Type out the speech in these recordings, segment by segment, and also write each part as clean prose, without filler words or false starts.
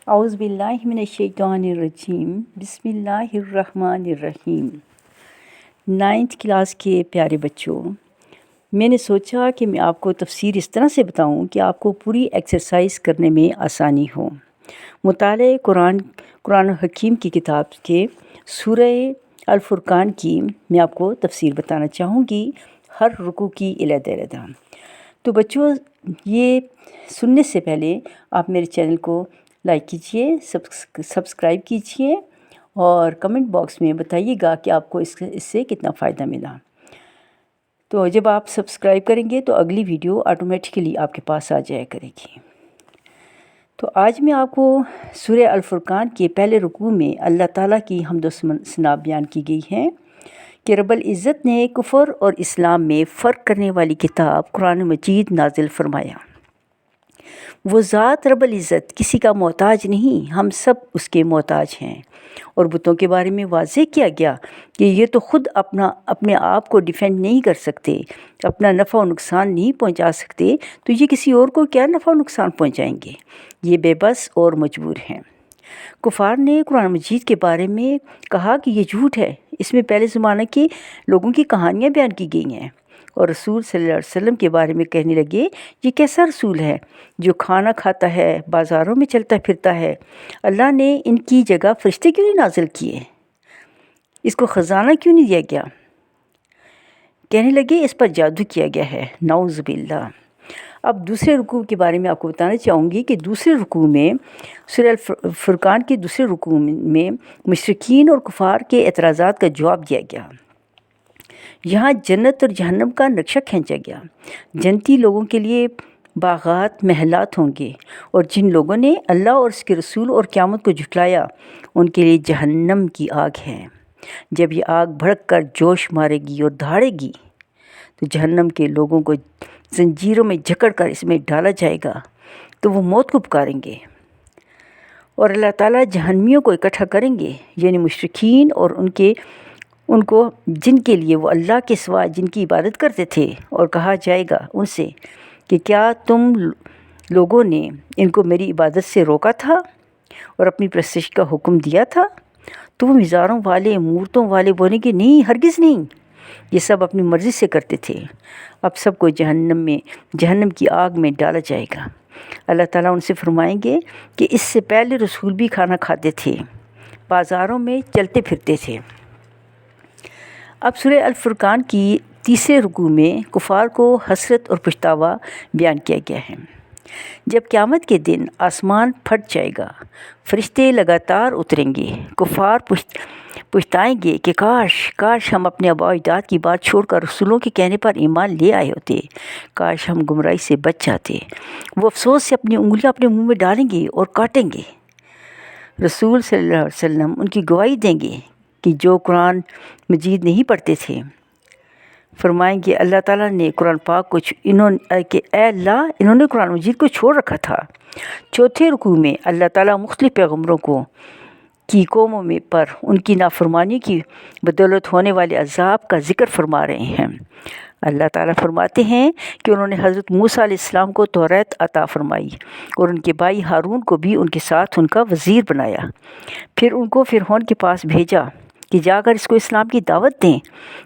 اعوذ باللہ من الشیطان الرجیم، بسم اللہ الرحمن الرحیم۔ 9th کلاس کے پیارے بچوں، میں نے سوچا کہ میں آپ کو تفسیر اس طرح سے بتاؤں کہ آپ کو پوری ایکسرسائز کرنے میں آسانی ہو۔ مطالعہ قرآن حکیم کی کتاب کے سورہ الفرقان کی میں آپ کو تفسیر بتانا چاہوں گی، ہر رکوع کی علیحدہ۔ تو بچوں، یہ سننے سے پہلے آپ میرے چینل کو لائک کیجئے، سبسکرائب کیجئے اور کمنٹ باکس میں بتائیے گا کہ آپ کو اس سے کتنا فائدہ ملا۔ تو جب آپ سبسکرائب کریں گے تو اگلی ویڈیو آٹومیٹکلی آپ کے پاس آ جایا کرے گی۔ تو آج میں آپ کو سورہ الفرقان کے پہلے رکوع میں اللہ تعالیٰ کی حمد و ثنا بیان کی گئی ہے کہ رب العزت نے کفر اور اسلام میں فرق کرنے والی کتاب قرآن مجید نازل فرمایا۔ وہ ذات رب العزت کسی کا محتاج نہیں، ہم سب اس کے محتاج ہیں۔ اور بتوں کے بارے میں واضح کیا گیا کہ یہ تو خود اپنے آپ کو ڈیفینڈ نہیں کر سکتے، اپنا نفع و نقصان نہیں پہنچا سکتے، تو یہ کسی اور کو کیا نفع و نقصان پہنچائیں گے؟ یہ بے بس اور مجبور ہیں۔ کفار نے قرآن مجید کے بارے میں کہا کہ یہ جھوٹ ہے، اس میں پہلے زمانہ کے لوگوں کی کہانیاں بیان کی گئی ہیں، اور رسول صلی اللہ علیہ وسلم کے بارے میں کہنے لگے یہ کیسا رسول ہے جو کھانا کھاتا ہے، بازاروں میں چلتا پھرتا ہے، اللہ نے ان کی جگہ فرشتے کیوں نہیں نازل کیے، اس کو خزانہ کیوں نہیں دیا گیا؟ کہنے لگے اس پر جادو کیا گیا ہے، نعوذ باللہ۔ اب دوسرے رکوع کے بارے میں آپ کو بتانا چاہوں گی کہ دوسرے رکوع میں سورہ الفرقان کے دوسرے رکوع میں مشرکین اور کفار کے اعتراضات کا جواب دیا گیا۔ یہاں جنت اور جہنم کا نقشہ کھینچا گیا۔ جنتی لوگوں کے لیے باغات، محلات ہوں گے، اور جن لوگوں نے اللہ اور اس کے رسول اور قیامت کو جھٹلایا ان کے لیے جہنم کی آگ ہے۔ جب یہ آگ بھڑک کر جوش مارے گی اور دھاڑے گی تو جہنم کے لوگوں کو زنجیروں میں جکڑ کر اس میں ڈالا جائے گا، تو وہ موت کو پکاریں گے، اور اللہ تعالیٰ جہنمیوں کو اکٹھا کریں گے، یعنی مشرکین اور ان کو جن کے لیے وہ اللہ کے سوا جن کی عبادت کرتے تھے، اور کہا جائے گا ان سے کہ کیا تم لوگوں نے ان کو میری عبادت سے روکا تھا اور اپنی پرستش کا حکم دیا تھا؟ تو وہ مزاروں والے، مورتوں والے بولیں گے نہیں، ہرگز نہیں، یہ سب اپنی مرضی سے کرتے تھے۔ اب سب کو جہنم کی آگ میں ڈالا جائے گا۔ اللہ تعالیٰ ان سے فرمائیں گے کہ اس سے پہلے رسول بھی کھانا کھاتے تھے، بازاروں میں چلتے پھرتے تھے۔ اب سورہ الفرقان کی تیسرے رکوع میں کفار کو حسرت اور پچھتاوا بیان کیا گیا ہے۔ جب قیامت کے دن آسمان پھٹ جائے گا، فرشتے لگاتار اتریں گے، کفار پچھتائیں گے کہ کاش ہم اپنے آباء و اجداد کی بات چھوڑ کر رسولوں کے کہنے پر ایمان لے آئے ہوتے، کاش ہم گمراہی سے بچ جاتے۔ وہ افسوس سے اپنی انگلیاں اپنے منہ میں ڈالیں گے اور کاٹیں گے۔ رسول صلی اللہ علیہ وسلم ان کی گواہی دیں گے کہ جو قرآن مجید نہیں پڑھتے تھے، فرمائیں گے اللہ تعالیٰ نے قرآن پاک کو اے اللہ انہوں نے قرآن مجید کو چھوڑ رکھا تھا۔ چوتھے رکوع میں اللہ تعالیٰ مختلف پیغمبروں کی قوموں میں پر ان کی نافرمانی کی بدولت ہونے والے عذاب کا ذکر فرما رہے ہیں۔ اللہ تعالیٰ فرماتے ہیں کہ انہوں نے حضرت موسیٰ علیہ السلام کو توریت عطا فرمائی اور ان کے بھائی ہارون کو بھی ان کے ساتھ ان کا وزیر بنایا۔ پھر ان کو فرعون کے پاس بھیجا کہ جا کر اس کو اسلام کی دعوت دیں،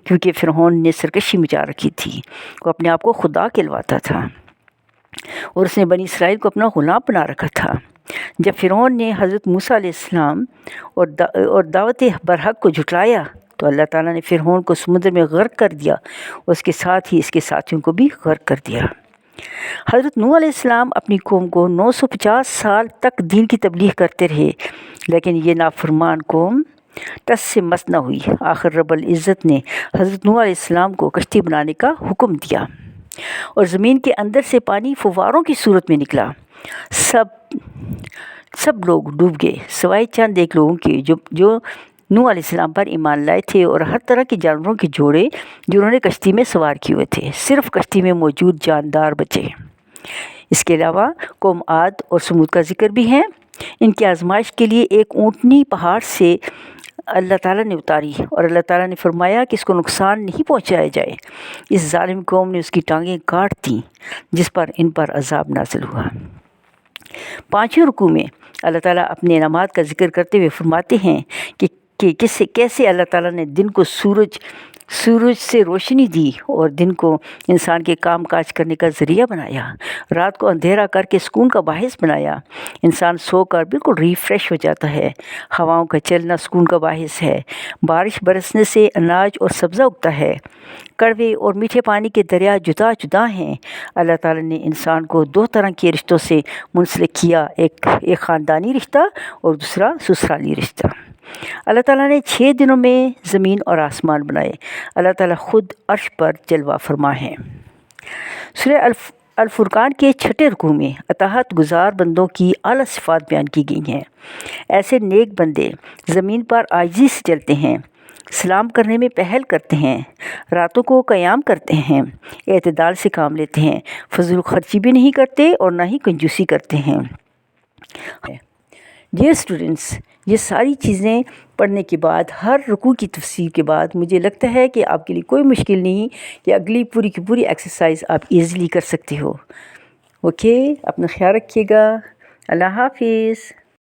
کیونکہ فرعون نے سرکشی مچا رکھی تھی، وہ اپنے آپ کو خدا کہلواتا تھا، اور اس نے بنی اسرائیل کو اپنا غلام بنا رکھا تھا۔ جب فرعون نے حضرت موسیٰ علیہ السلام اور دعوت برحق کو جھٹلایا تو اللہ تعالیٰ نے فرعون کو سمندر میں غرق کر دیا، اور اس کے ساتھ ہی اس کے ساتھیوں کو بھی غرق کر دیا۔ حضرت نوح علیہ السلام اپنی قوم کو 950 سال تک دین کی تبلیغ کرتے رہے، لیکن یہ نافرمان قوم ٹس سے مس نہ ہوئی۔ آخر رب العزت نے حضرت نوح علیہ السلام کو کشتی بنانے کا حکم دیا، اور زمین کے اندر سے پانی فواروں کی صورت میں نکلا۔ سب لوگ ڈوب گئے سوائے چند ایک لوگوں کے جو نوح علیہ السلام پر ایمان لائے تھے، اور ہر طرح کے جانوروں کے جوڑے جنہوں نے کشتی میں سوار کیے ہوئے تھے، صرف کشتی میں موجود جاندار بچے۔ اس کے علاوہ قوم عاد اور سمود کا ذکر بھی ہے۔ ان کی آزمائش کے لیے ایک اونٹنی پہاڑ سے اللہ تعالیٰ نے اتاری، اور اللہ تعالیٰ نے فرمایا کہ اس کو نقصان نہیں پہنچایا جائے۔ اس ظالم قوم نے اس کی ٹانگیں کاٹ دیں، جس پر ان پر عذاب نازل ہوا۔ 5ویں رکوع میں اللہ تعالیٰ اپنے انعامات کا ذکر کرتے ہوئے فرماتے ہیں کہ کیسے اللہ تعالیٰ نے دن کو سورج سے روشنی دی اور دن کو انسان کے کام کاج کرنے کا ذریعہ بنایا، رات کو اندھیرا کر کے سکون کا باعث بنایا۔ انسان سو کر بالکل ریفریش ہو جاتا ہے، ہواؤں کا چلنا سکون کا باعث ہے، بارش برسنے سے اناج اور سبزہ اگتا ہے، کڑوے اور میٹھے پانی کے دریا جدا جدا ہیں۔ اللہ تعالیٰ نے انسان کو 2 طرح کے رشتوں سے منسلک کیا، ایک خاندانی رشتہ اور دوسرا سسرالی رشتہ۔ اللہ تعالیٰ نے 6 دنوں میں زمین اور آسمان بنائے۔ اللہ تعالیٰ خود عرش پر جلوہ فرما ہے۔ سورہ الفرقان کے 6 رکوع میں اطاعت گزار بندوں کی اعلیٰ صفات بیان کی گئی ہیں۔ ایسے نیک بندے زمین پر عاجزی سے چلتے ہیں، سلام کرنے میں پہل کرتے ہیں، راتوں کو قیام کرتے ہیں، اعتدال سے کام لیتے ہیں، فضول خرچی بھی نہیں کرتے اور نہ ہی کنجوسی کرتے ہیں۔ ڈیئر اسٹوڈنٹس، یہ ساری چیزیں پڑھنے کے بعد، ہر رکوع کی تفسیر کے بعد مجھے لگتا ہے کہ آپ کے لیے کوئی مشکل نہیں کہ اگلی پوری کی پوری ایکسرسائز آپ ایزیلی کر سکتے ہو۔ اوکے، اپنا خیال رکھیے گا۔ اللہ حافظ۔